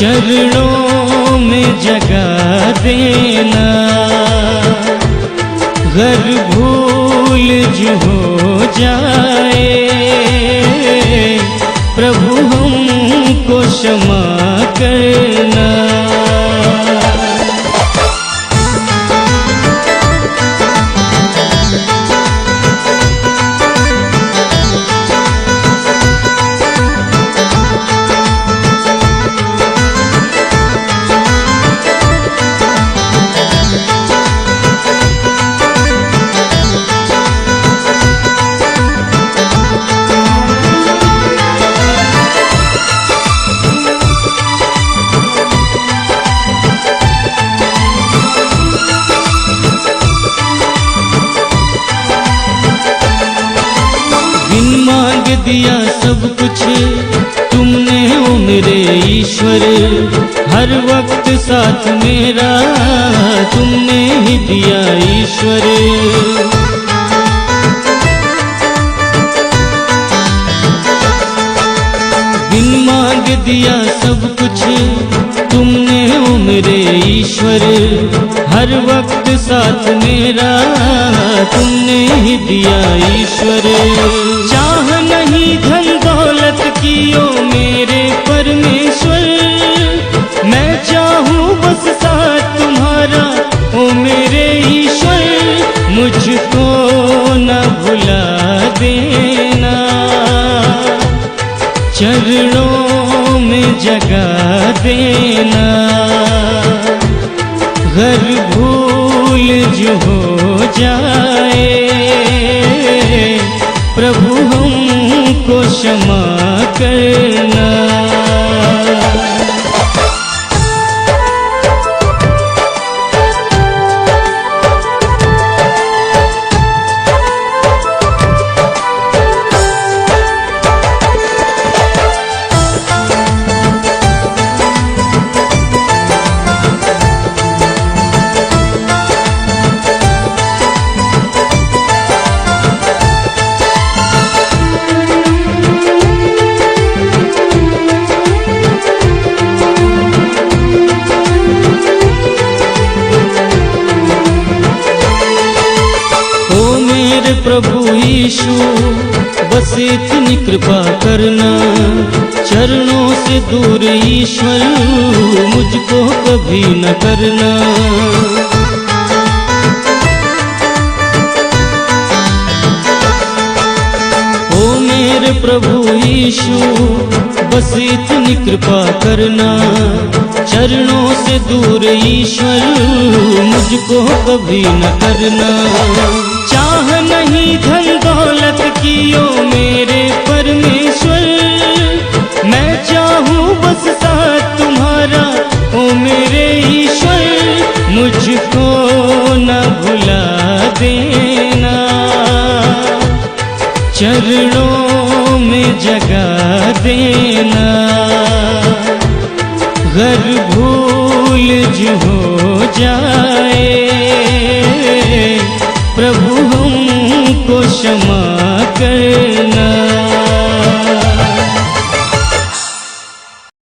चरणों में जगा देना, घर भूल जो हो जाए प्रभु हमको क्षमा करना। मांग दिया सब कुछ तुमने ओ मेरे ईश्वर, हर वक्त साथ मेरा तुमने ही दिया ईश्वर। बिन मांग दिया सब कुछ तुमने ओ मेरे ईश्वर, हर वक्त साथ मेरा तुमने ही दिया ईश्वर। चाह नहीं धन दौलत की ओ मेरे परमेश्वर, मैं चाहूँ बस साथ तुम्हारा ओ मेरे ईश्वर। मुझको न भुला देना, चरणों में जगा देना, घर भूल जो हो जाए प्रभु हमको क्षमा करना। प्रभु यीशु बस इतनी कृपा करना, चरणों से दूर ईश्वर मुझको कभी न करना। ओ मेरे प्रभु यीशु बस इतनी कृपा करना, चरणों से दूर ईश्वर मुझको कभी न करना। चाह नहीं धन दौलत की ओ मेरे परमेश्वर, मैं चाहूँ बस साथ तुम्हारा ओ मेरे ईश्वर। मुझको न भुला देना, चरणों में जगा देना, घर भूल जो हो जाए प्रभु हमको क्षमा कर।